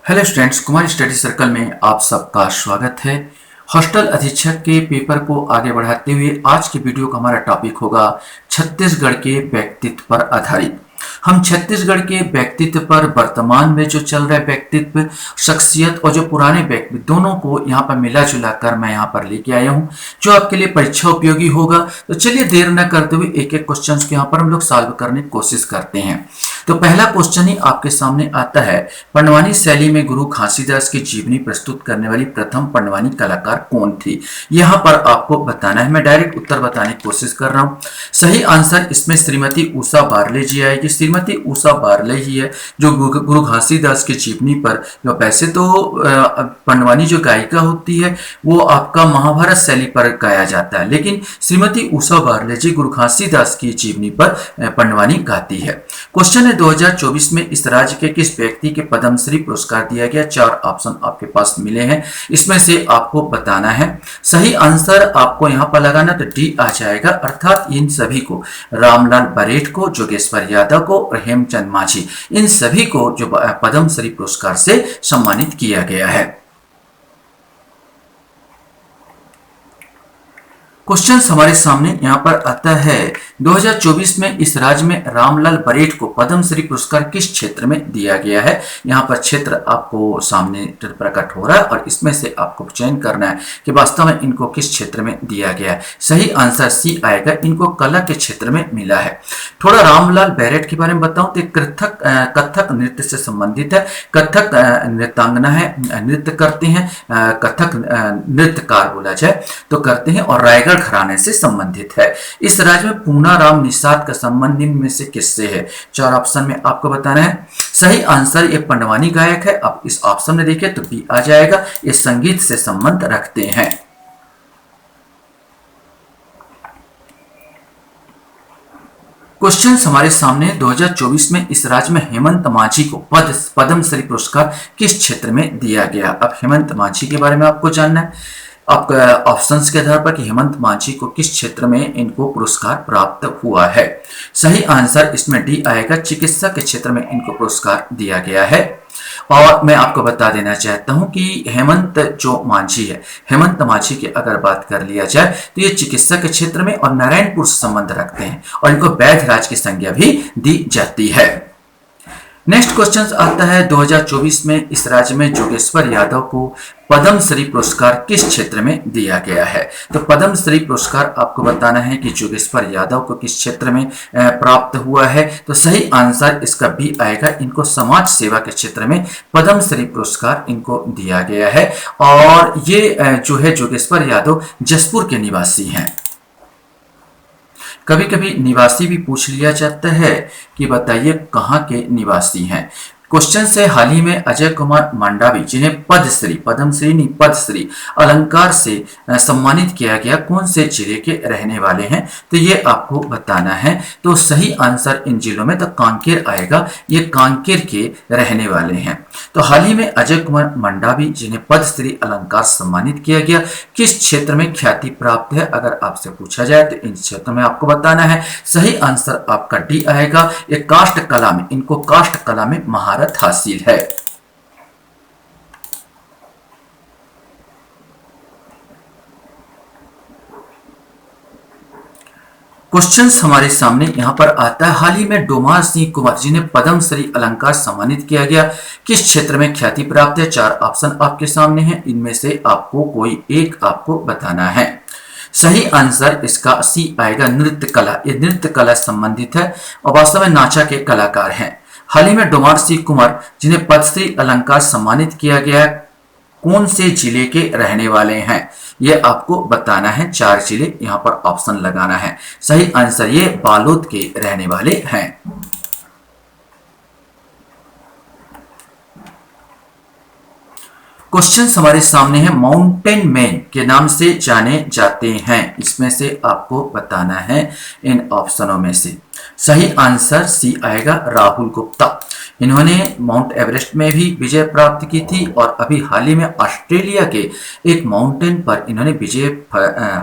Hello students, Kumar study circle में आप सबका स्वागत है। हॉस्टल अधीक्षक के पेपर को आगे बढ़ाते हुए आज की वीडियो का हमारा टॉपिक होगा छत्तीसगढ़ के व्यक्तित्व पर आधारित। हम छत्तीसगढ़ के व्यक्तित्व पर वर्तमान में जो चल रहे व्यक्तित्व, शख्सियत और जो पुराने व्यक्तित्व दोनों को यहाँ पर मिला जुला कर मैं यहाँ पर लेके आया हूँ जो आपके लिए परीक्षा उपयोगी होगा। तो चलिए देर न करते हुए एक एक क्वेश्चन को यहाँ पर हम लोग सॉल्व करने की कोशिश करते हैं। तो पहला क्वेश्चन ही आपके सामने आता है, पंडवानी शैली में गुरु घासीदास की जीवनी प्रस्तुत करने वाली प्रथम पंडवानी कलाकार कौन थी? यहाँ पर आपको बताना है। मैं डायरेक्ट उत्तर बताने की कोशिश कर रहा हूँ। सही आंसर इसमें श्रीमती उषा बारले जी आएगी। श्रीमती उषा बारले ही है जो गुरु घासीदास की जीवनी पर, वैसे तो पंडवानी जो गायिका होती है वो आपका महाभारत शैली पर गाया जाता है, लेकिन श्रीमती उषा बारले जी गुरु घासीदास की जीवनी पर पंडवानी गाती है। क्वेश्चन है 2024 में इस राज्य के किस व्यक्ति के पद्मश्री पुरस्कार दिया गया? चार ऑप्शन आपके पास मिले हैं, इसमें से आपको बताना है। सही आंसर आपको यहां पर लगाना तो डी आ जाएगा, अर्थात इन सभी को, रामलाल बरेठ को, जोगेश्वर यादव को और हेमचंद मांझी, इन सभी को जो पद्मश्री पुरस्कार से सम्मानित किया गया है। क्वेश्चन हमारे सामने यहाँ पर आता है, 2024 में इस राज्य में रामलाल बरेठ को पद्मश्री पुरस्कार किस क्षेत्र में दिया गया है? यहाँ पर क्षेत्र आपको सामने प्रकट हो रहा है और इसमें से आपको चयन करना है कि वास्तव में इनको किस क्षेत्र में दिया गया है। सही आंसर सी आएगा, इनको कला के क्षेत्र में मिला है। थोड़ा रामलाल बरेठ के बारे में बताऊं तो कथक नृत्य से संबंधित है। कथक नृत्यांगना है, नृत्य करते हैं, कथक नृत्यकार बोला जाए तो करते हैं और रायगढ़ घराने से संबंधित है। इस राज्य में पूनाराम निषाद का संबंध निम्न में से किससे है? चार ऑप्शन में आपको बताना है। सही आंसर ये पंडवानी गायक है। अब इस ऑप्शन में देखिए तो बी आ जाएगा, ये संगीत से संबंध रखते हैं। क्वेश्चन हमारे सामने, 2024 में इस राज्य में हेमंत मांझी को पद्मश्री पुरस्कार किस क्षेत्र में दिया गया? अब हेमंत मांझी के बारे में आपको जानना है आपका ऑप्शंस के आधार पर कि हेमंत मांझी को किस क्षेत्र में इनको पुरस्कार प्राप्त हुआ है। सही आंसर इसमें डी आएगा, चिकित्सा के क्षेत्र में इनको पुरस्कार दिया गया है। और मैं आपको बता देना चाहता हूं कि हेमंत जो मांझी है, हेमंत मांझी की अगर बात कर लिया जाए तो ये चिकित्सा के क्षेत्र में और नारायणपुर से संबंध रखते हैं और इनको वैद्य राज की संज्ञा भी दी जाती है। नेक्स्ट क्वेश्चन आता है, 2024 में इस राज्य में जोगेश्वर यादव को पद्मश्री पुरस्कार किस क्षेत्र में दिया गया है? तो पद्मश्री पुरस्कार आपको बताना है कि जोगेश्वर यादव को किस क्षेत्र में प्राप्त हुआ है। तो सही आंसर इसका बी आएगा, इनको समाज सेवा के क्षेत्र में पद्मश्री पुरस्कार इनको दिया गया है। और ये जो है जोगेश्वर यादव जसपुर के निवासी हैं। कभी कभी निवासी भी पूछ लिया जाता है कि बताइए कहाँ के निवासी हैं। क्वेश्चन से, हाल ही में अजय कुमार मंडावी जिन्हें पद्मश्री नहीं पद्मश्री अलंकार से सम्मानित किया गया, कौन से जिले के रहने वाले हैं? तो ये आपको बताना है। तो सही आंसर इन जिलों में तो कांकेर आएगा, ये कांकेर के रहने वाले हैं। तो हाल ही में अजय कुमार मंडावी जिन्हें पद्मश्री अलंकार सम्मानित किया गया, किस क्षेत्र में ख्याति प्राप्त है? अगर आपसे पूछा जाए तो इन क्षेत्र में आपको बताना है। सही आंसर आपका डी आएगा, ये काष्ठ कला में, इनको काष्ठ कला में महारत हासिल है। क्वेश्चंस हमारे सामने यहां पर आता है, हाल ही में डोमार सिंह कुंवर जिन्हें पद्मश्री अलंकार सम्मानित किया गया, किस क्षेत्र में ख्याति प्राप्त है? चार ऑप्शन आपके सामने हैं, इनमें से आपको कोई एक आपको बताना है। सही आंसर इसका सी आएगा, नृत्य कला। ये नृत्य कला संबंधित है और वास्तव में नाचा के कलाकार हैं। हाल ही में डोमार सिंह कुंवर जिन्हें पद्मश्री अलंकार सम्मानित किया गया, कौन से जिले के रहने वाले हैं? ये आपको बताना है। चार जिले यहां पर ऑप्शन लगाना है। सही आंसर ये बालोद के रहने वाले हैं। क्वेश्चन हमारे सामने है, माउंटेन मैन के नाम से जाने जाते हैं, इसमें से आपको बताना है इन ऑप्शनों में से। सही आंसर सी आएगा, राहुल गुप्ता। इन्होंने माउंट एवरेस्ट में भी विजय प्राप्त की थी और अभी हाल ही में ऑस्ट्रेलिया के एक माउंटेन पर इन्होंने विजय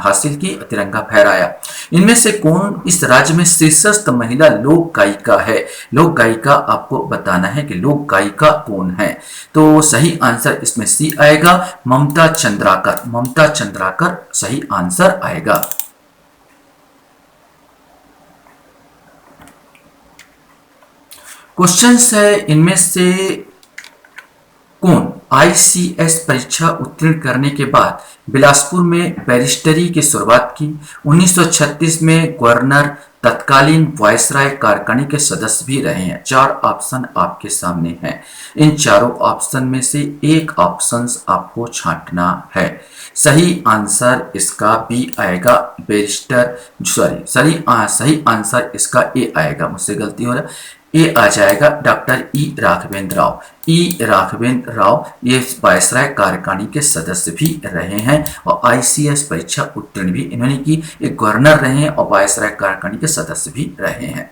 हासिल की, तिरंगा फहराया। इनमें से कौन इस राज्य में शीर्षस्थ महिला लोक गायिका है? लोक गायिका आपको बताना है कि लोक गायिका कौन है। तो सही आंसर इसमें सी आएगा, ममता चंद्राकर। ममता चंद्राकर सही आंसर आएगा। क्वेश्चन है, इनमें से कौन आईसीएस परीक्षा उत्तीर्ण करने के बाद बिलासपुर में बैरिस्टरी की शुरुआत की? 1936 में गवर्नर, तत्कालीन वायसराय कार्यकारिणी के सदस्य भी रहे हैं। चार ऑप्शन आपके सामने हैं। इन चारों ऑप्शन में से एक ऑप्शन आपको छांटना है। सही आंसर इसका बी आएगा, बैरिस्टर, सही आंसर इसका ए आएगा, मुझसे गलती हो रहा है। ए आ जाएगा डॉक्टर ई राघवेंद्र राव। ई राघवेंद्र राव ये वायसराय कार्यकारिणी के सदस्य भी रहे हैं और आईसीएस परीक्षा उत्तीर्ण भी इन्होंने की। एक गवर्नर रहे हैं और वायसराय कार्यकारिणी के सदस्य भी रहे हैं।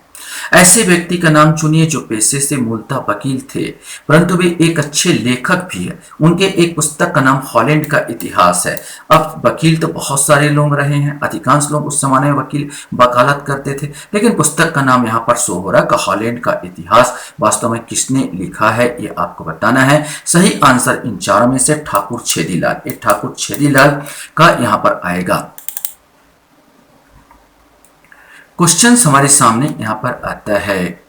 ऐसे व्यक्ति का नाम चुनिए जो पेशे से मूलतः वकील थे परंतु वे एक अच्छे लेखक भी है। उनके एक पुस्तक का नाम हॉलैंड का इतिहास है। अब वकील तो बहुत सारे लोग रहे हैं, अधिकांश लोग उस जमाने में वकील वकालत करते थे, लेकिन पुस्तक का नाम यहाँ पर शो हो रहा है हॉलैंड का इतिहास। वास्तव में किसने लिखा है ये आपको बताना है। सही आंसर इन चारों में से ठाकुर छेदीलाल, ये ठाकुर छेदीलाल का यहाँ पर आएगा। क्वेश्चन हमारे सामने यहां पर आता है,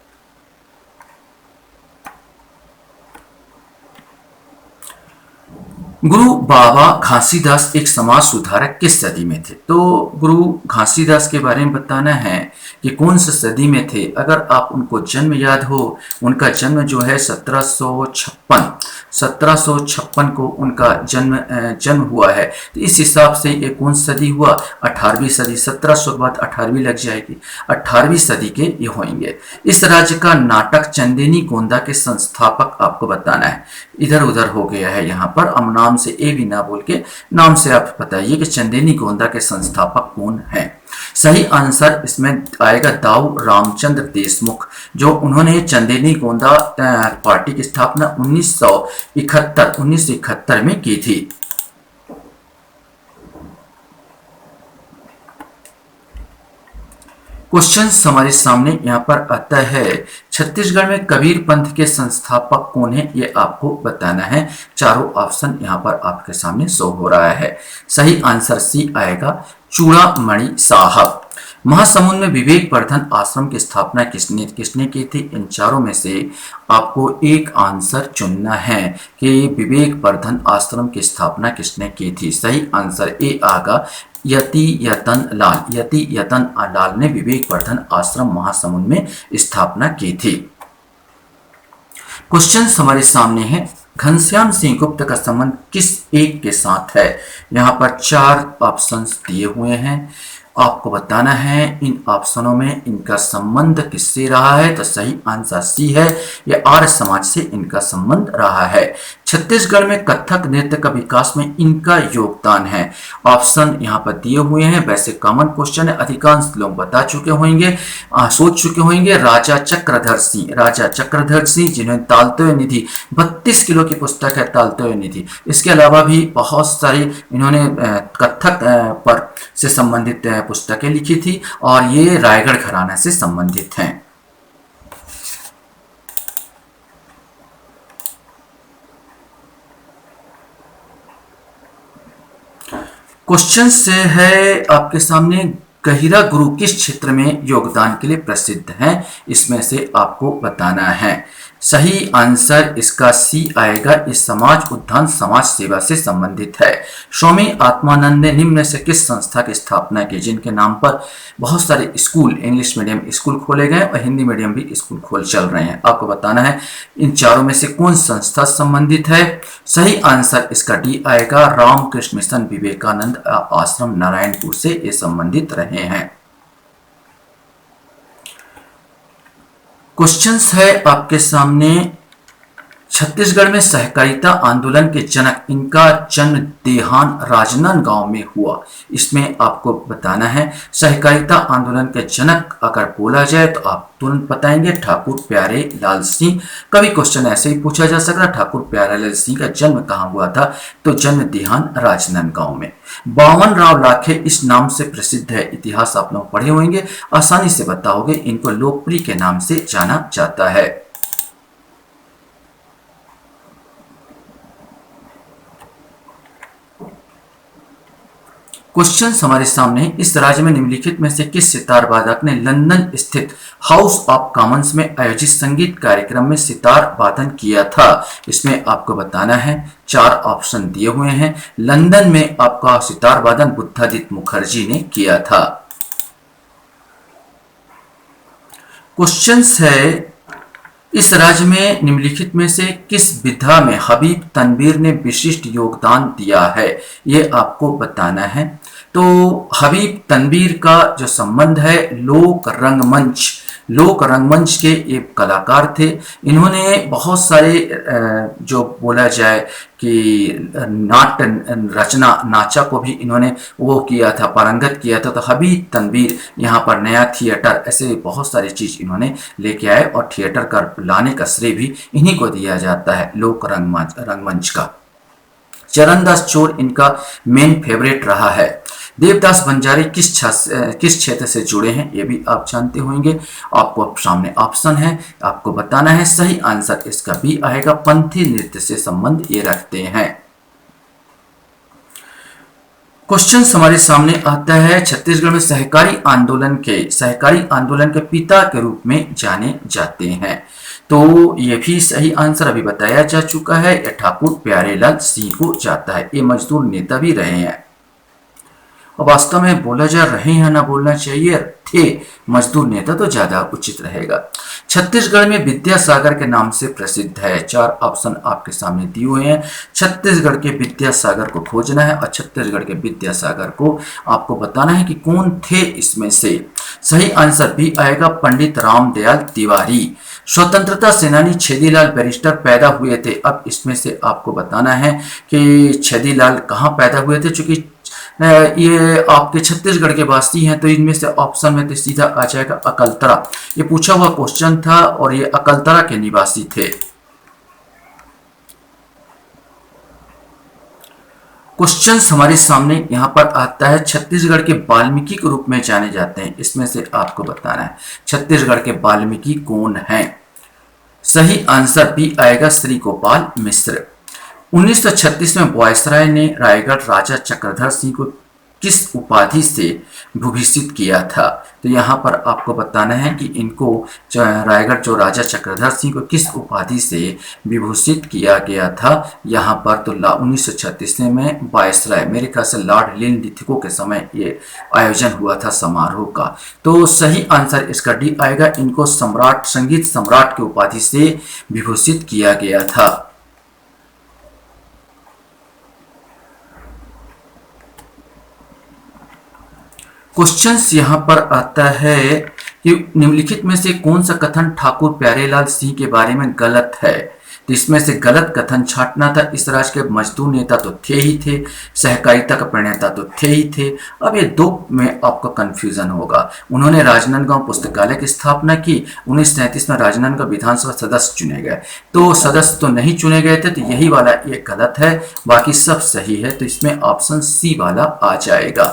गुरु बाबा घासीदास एक समाज सुधारक किस सदी में थे? तो गुरु घासीदास के बारे में बताना है कि कौन सी सदी में थे। अगर आप उनको जन्म याद हो, उनका जन्म जो है 1756 को उनका जन्म हुआ है। तो इस हिसाब से ये कौन सदी हुआ? 18वीं सदी। 1700 के बाद 18वीं लग जाएगी, 18वीं सदी के ये होंगे। इस राज्य का नाटक चंदेनी गोंदा के संस्थापक आपको बताना है। इधर उधर हो गया है यहाँ पर, अब नाम से ए भी ना बोल के नाम से आप बताइए कि चंदेनी गोंदा के संस्थापक कौन है। सही आंसर इसमें आएगा दाऊ रामचंद्र देशमुख, जो उन्होंने चंदेनी गोंदा पार्टी की स्थापना 1971 में की थी। क्वेश्चन हमारे सामने यहाँ पर आता है, छत्तीसगढ़ में कबीर पंथ के संस्थापक कौन है ये आपको बताना है। चारों ऑप्शन यहाँ पर आपके सामने शो हो रहा है। सही आंसर सी आएगा, चूड़ामणि साहब। महासमुंद में विवेक वर्धन आश्रम की स्थापना किसने की थी? इन चारों में से आपको एक आंसर चुनना है कि विवेक वर्धन आश्रम की स्थापना किसने की थी। सही आंसर ए आगा, यति यतन लाल ने विवेक वर्धन आश्रम महासमुंद में स्थापना की थी। क्वेश्चन हमारे सामने है, घनश्याम सिंह गुप्त का संबंध किस एक के साथ है? यहाँ पर चार ऑप्शंस दिए हुए हैं, आपको बताना है इन ऑप्शनों में इनका संबंध किससे रहा है। तो सही आंसर सी है, यह आर्य समाज से इनका संबंध रहा है। छत्तीसगढ़ में कथक नृत्य का विकास में इनका योगदान है। ऑप्शन यहाँ पर दिए हुए हैं, वैसे कॉमन क्वेश्चन है, अधिकांश लोग बता चुके होंगे, सोच चुके होंगे। राजा चक्रधर सिंह जिन्होंने तालते हुए निधि 32 किलो की पुस्तक है तालते हुए निधि। इसके अलावा भी बहुत सारी इन्होंने कथक पर से संबंधित पुस्तकें लिखी थी और ये रायगढ़ घराना से संबंधित हैं। क्वेश्चन से है आपके सामने, गहिरा गुरु किस क्षेत्र में योगदान के लिए प्रसिद्ध है? इसमें से आपको बताना है। सही आंसर इसका सी आएगा, इस समाज उद्यान समाज सेवा से संबंधित है। स्वामी आत्मानंद ने निम्न से किस संस्था की स्थापना की जिनके नाम पर बहुत सारे स्कूल, इंग्लिश मीडियम स्कूल खोले गए और हिंदी मीडियम भी स्कूल चल रहे हैं। आपको बताना है इन चारों में से कौन संस्था संबंधित है। सही आंसर इसका डी आएगा, रामकृष्ण मिशन विवेकानंद आश्रम नारायणपुर से ये संबंधित रहे हैं। क्वेश्चंस है आपके सामने, छत्तीसगढ़ में सहकारिता आंदोलन के जनक, इनका जन्म देहान राजनांदगांव में हुआ। इसमें आपको बताना है सहकारिता आंदोलन के जनक अगर बोला जाए तो आप तुरंत बताएंगे ठाकुर प्यारे लाल सिंह। कभी क्वेश्चन ऐसे ही पूछा जा सकता है ठाकुर प्यारे लाल सिंह का जन्म कहाँ हुआ था, तो जन्म देहान राजनांदगांव में। बावन राव लाखे इस नाम से प्रसिद्ध है, इतिहास आप लोग पढ़े होंगे, आसानी से बताओगे। इनको लोकप्रिय के नाम से जाना जाता है। क्वेश्चन हमारे सामने, इस राज्य में निम्नलिखित में से किस सितार वादक ने लंदन स्थित हाउस ऑफ कॉमन्स में आयोजित संगीत कार्यक्रम में सितार वादन किया था? इसमें आपको बताना है, चार ऑप्शन दिए हुए हैं। लंदन में आपका सितार वादन बुद्धादित्य मुखर्जी ने किया था। क्वेश्चन है, इस राज्य में निम्नलिखित में से किस विधा में हबीब तनवीर ने विशिष्ट योगदान दिया है? ये आपको बताना है। तो हबीब तनवीर का जो संबंध है लोक रंगमंच के एक कलाकार थे। इन्होंने बहुत सारे जो बोला जाए कि नाट्य रचना नाचा को भी इन्होंने वो किया था, पारंगत किया था। तो हबीब तनवीर यहाँ पर नया थिएटर, ऐसे बहुत सारी चीज इन्होंने लेके आए और थिएटर का लाने का श्रेय भी इन्हीं को दिया जाता है, लोक रंगमंच का। चरणदास चोर इनका मेन फेवरेट रहा है। देवदास बंजारी किस क्षेत्र से जुड़े हैं, ये भी आप जानते होंगे। आपको सामने ऑप्शन है, आपको बताना है। सही आंसर इसका बी आएगा, पंथी नृत्य से संबंध ये रखते हैं। क्वेश्चन हमारे सामने आता है, छत्तीसगढ़ में सहकारी आंदोलन के पिता के रूप में जाने जाते हैं। तो ये भी सही आंसर अभी बताया जा चुका है, यह ठाकुर प्यारेलाल सिंह को जाता है। ये मजदूर नेता भी रहे हैं। और वास्तव में बोला जा रहे हैं ना बोलना चाहिए थे, मजदूर नेता तो ज्यादा उचित रहेगा। छत्तीसगढ़ में विद्यासागर के नाम से प्रसिद्ध है। चार ऑप्शन आपके सामने दिए हुए हैं। छत्तीसगढ़ के विद्यासागर को खोजना है और छत्तीसगढ़ के विद्यासागर को आपको बताना है कि कौन थे इसमें से। सही आंसर भी आएगा, पंडित रामदयाल तिवारी। स्वतंत्रता सेनानी छेदीलाल बैरिस्टर पैदा हुए थे। अब इसमें से आपको बताना है कि छेदीलाल कहाँ पैदा हुए थे। चूंकि ये आपके छत्तीसगढ़ के वासी हैं तो इनमें से ऑप्शन में तो सीधा आ जाएगा अकलतरा। ये पूछा हुआ क्वेश्चन था और ये अकलतरा के निवासी थे। क्वेश्चन हमारे सामने यहाँ पर आता है, छत्तीसगढ़ के वाल्मीकि के रूप में जाने जाते हैं। इसमें से आपको बताना है छत्तीसगढ़ के वाल्मीकि कौन हैं। सही आंसर भी आएगा, श्री गोपाल मिश्र। 1936 में वायसराय ने रायगढ़ राजा चक्रधर सिंह को किस उपाधि से विभूषित किया था? तो यहाँ पर आपको बताना है कि इनको रायगढ़ जो राजा चक्रधर सिंह को किस उपाधि से विभूषित किया गया था। यहाँ पर तो 1936 में वायसराय, मेरे ख्याल से लॉर्ड लिनलिथगो के समय ये आयोजन हुआ था समारोह का। तो सही आंसर इसका डी आएगा, इनको सम्राट, संगीत सम्राट की उपाधि से विभूषित किया गया था। क्वेश्चंस यहाँ पर आता है कि निम्नलिखित में से कौन सा कथन ठाकुर प्यारेलाल सिंह के बारे में गलत है? तो इसमें से गलत कथन छांटना था। इस राज्य के मजदूर नेता तो थे ही थे, सहकारिता का प्रणेता तो थे ही थे। अब ये दो में आपको कंफ्यूजन होगा। उन्होंने राजनांदगांव पुस्तकालय की स्थापना की। 1933 में राजनांदगांव विधानसभा सदस्य चुने गए, तो सदस्य तो नहीं चुने गए थे, तो यही वाला ये गलत है, बाकी सब सही है। तो इसमें ऑप्शन सी वाला आ जाएगा।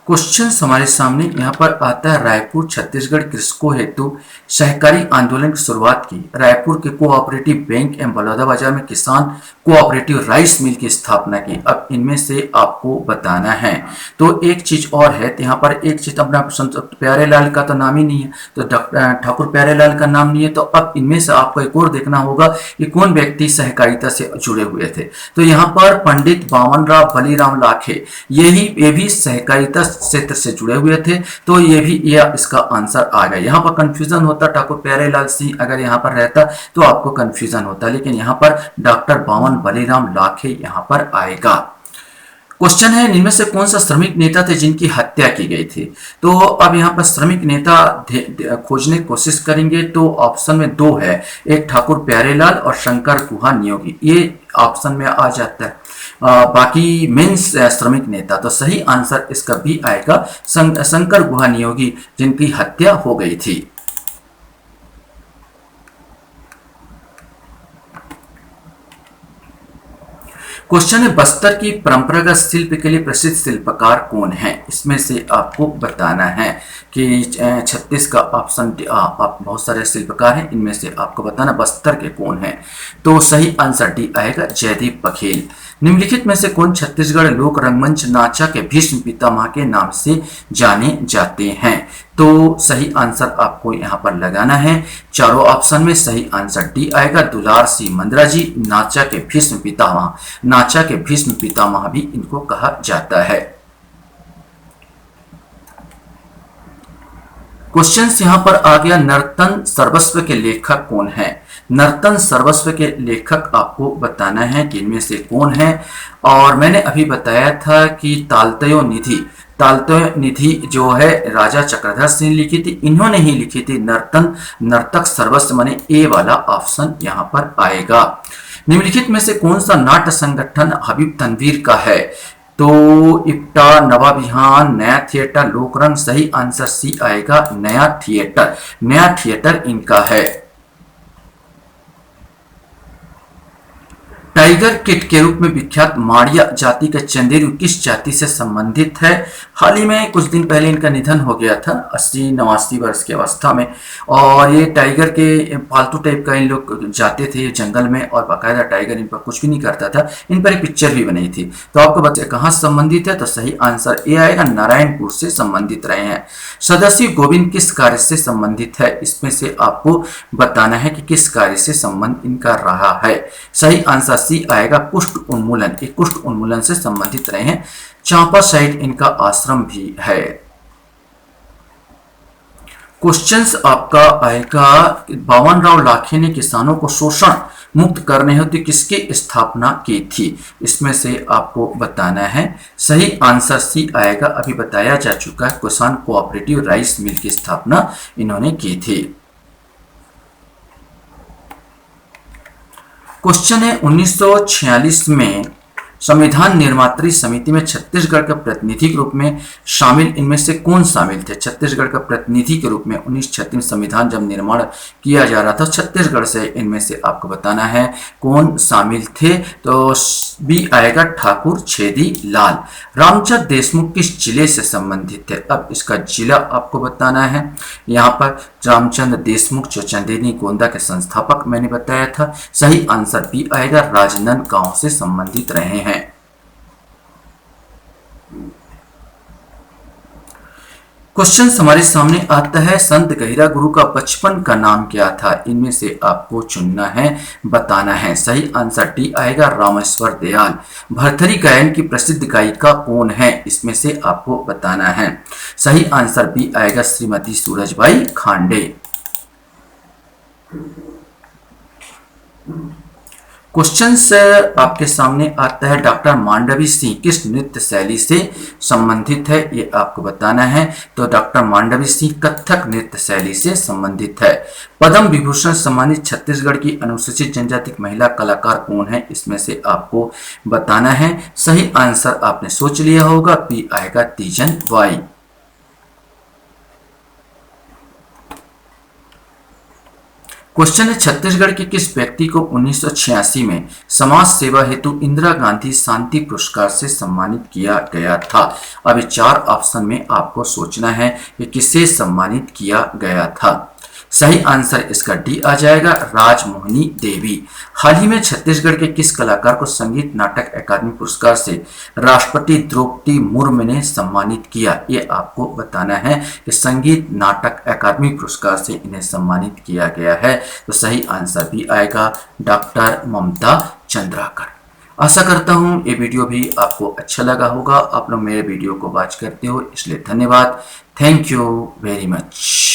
क्वेश्चन हमारे सामने यहाँ पर आता है, रायपुर छत्तीसगढ़ कृषकों हेतु सहकारी आंदोलन की शुरुआत की। रायपुर के कोऑपरेटिव बैंक एवं बलौदाबाजार में किसान कोऑपरेटिव राइस मिल की स्थापना की। अब इनमें से आपको बताना है। तो एक चीज और है, तो यहाँ पर एक चीज अपना प्यारेलाल का तो नाम ही नहीं है, तो ठाकुर प्यारेलाल का नाम नहीं है। तो अब इनमें से आपको एक और देखना होगा कि कौन व्यक्ति सहकारिता से जुड़े हुए थे। तो यहाँ पर पंडित बामन राव बलीराम लाखे, ये भी सहकारिता क्षेत्र से जुड़े हुए थे। तो ये भी इसका आंसर आ गया। यहाँ पर कंफ्यूजन होता, ठाकुर प्यारेलाल सिंह अगर यहाँ पर रहता तो आपको कंफ्यूजन होता, लेकिन यहाँ पर डॉक्टर बामन बलीराम लाखे यहाँ पर आएगा। क्वेश्चन है, इनमें से कौन सा श्रमिक नेता थे जिनकी हत्या की गई थी। तो अब यहाँ पर श्रमिक नेता खोजने की कोशिश करेंगे तो ऑप्शन में दो है, एक ठाकुर प्यारेलाल और शंकर गुहा नियोगी, ये ऑप्शन में आ जाता है। बाकी मेन श्रमिक नेता, तो सही आंसर इसका भी आएगा शंकर गुहा नियोगी जिनकी हत्या हो गई थी। क्वेश्चन है, बस्तर की परंपरागत शिल्प के लिए प्रसिद्ध शिल्पकार कौन है। इसमें से आपको बताना है कि 36 का ऑप्शन, आप बहुत सारे शिल्पकार हैं, इनमें से आपको बताना बस्तर के कौन है। तो सही आंसर डी आएगा, जयदीप बघेल। निम्नलिखित में से कौन छत्तीसगढ़ लोक रंगमंच नाचा के भीष्म पितामह के नाम से जाने जाते हैं। तो सही आंसर आपको यहाँ पर लगाना है। चारों ऑप्शन में सही आंसर डी आएगा, दुलार सिंह मंद्रा जी, नाचा के भीष्म पितामह। नाचा के भीष्म पितामह भी इनको कहा जाता है। क्वेश्चन यहां पर आ गया, नर्तन सर्वस्व के लेखक कौन है। नर्तन सर्वस्व के लेखक आपको बताना है कि इनमें से कौन है। और मैंने अभी बताया था कि तालतयो निधि, तालतय निधि जो है राजा चक्रधर सिंह लिखी थी, इन्होंने ही लिखी थी नर्तन नर्तक सर्वस्व, माने ए वाला ऑप्शन यहां पर आएगा। निम्नलिखित में से कौन सा नाट्य संगठन हबीब तनवीर का है। तो इप्टा, नवाभियान, नया थिएटर, लोकरंग। सही आंसर सी आएगा, नया थिएटर। नया थिएटर इनका है। टाइगर किट के रूप में विख्यात माड़िया जाति का चंदेरू किस जाति से संबंधित है। हाल ही में कुछ दिन पहले इनका निधन हो गया था 80-89 वर्ष की अवस्था में। और ये टाइगर के पालतू टाइप का इन लोग जाते थे जंगल में, और बाकायदा टाइगर इन पर कुछ भी नहीं करता था। इन पर एक पिक्चर भी बनी थी। तो आपको बच्चे कहाँ संबंधित है, तो सही आंसर ए आएगा, नारायणपुर से संबंधित रहे हैं। सदाशिव गोविंद किस कार्य से संबंधित है। इसमें से आपको बताना है कि किस कार्य से संबंध इनका रहा है। सही आंसर सी आएगा, कुष्ठ उन्मूलन। एक कुष्ठ उन्मूलन से संबंधित रहे हैं। चांपा साइड इनका आश्रम भी है। क्वेश्चंस आपका आएगा, बावनराव लाखे ने किसानों को शोषण मुक्त करने हेतु किसकी स्थापना की थी। इसमें से आपको बताना है। सही आंसर सी आएगा, अभी बताया जा चुका है, किसान कोऑपरेटिव राइस मिल की स्थापना इन्होंने की थी। क्वेश्चन है, 1946 में संविधान निर्मात्री समिति में छत्तीसगढ़ के प्रतिनिधि के रूप में शामिल इनमें से कौन शामिल थे। छत्तीसगढ़ का प्रतिनिधि के रूप में 1936 में संविधान जब निर्माण किया जा रहा था छत्तीसगढ़ से, इनमें से आपको बताना है कौन शामिल थे। तो बी आएगा, ठाकुर छेदी लाल। रामचंद्र देशमुख किस जिले से संबंधित थे। अब इसका जिला आपको बताना है। यहाँ पर रामचंद्र देशमुख जो चंदेरी गोंदा के संस्थापक मैंने बताया था। सही आंसर बी आएगा, राजनांदगांव से संबंधित रहे हैं। क्वेश्चन हमारे सामने आता है, संत गहिरा गुरु का बचपन का नाम क्या था। इनमें से आपको चुनना है, बताना है। सही आंसर डी आएगा, रामेश्वर दयाल। भरथरी गायन की प्रसिद्ध गायिका कौन है। इसमें से आपको बताना है। सही आंसर बी आएगा, श्रीमती सूरजबाई खांडे। क्वेश्चन आपके सामने आता है, डॉक्टर मांडवी सिंह किस नृत्य शैली से संबंधित है। ये आपको बताना है। तो डॉक्टर मांडवी सिंह कथक नृत्य शैली से संबंधित है। पद्म विभूषण सम्मानित छत्तीसगढ़ की अनुसूचित जनजाति महिला कलाकार कौन है। इसमें से आपको बताना है। सही आंसर आपने सोच लिया होगा, बी आएगा, तीजन बाई। क्वेश्चन है, छत्तीसगढ़ के किस व्यक्ति को 1986 में समाज सेवा हेतु इंदिरा गांधी शांति पुरस्कार से सम्मानित किया गया था। अभी चार ऑप्शन में आपको सोचना है कि किसे सम्मानित किया गया था। सही आंसर इसका डी आ जाएगा, राजमोहिनी देवी। हाल ही में छत्तीसगढ़ के किस कलाकार को संगीत नाटक अकादमी पुरस्कार से राष्ट्रपति द्रौपदी मुर्मू ने सम्मानित किया। ये आपको बताना है कि संगीत नाटक अकादमी पुरस्कार से इन्हें सम्मानित किया गया है। तो सही आंसर भी आएगा, डॉक्टर ममता चंद्राकर। आशा करता हूँ ये वीडियो भी आपको अच्छा लगा होगा। आप लोग मेरे वीडियो को वॉच करते हो, इसलिए धन्यवाद। Thank you very much.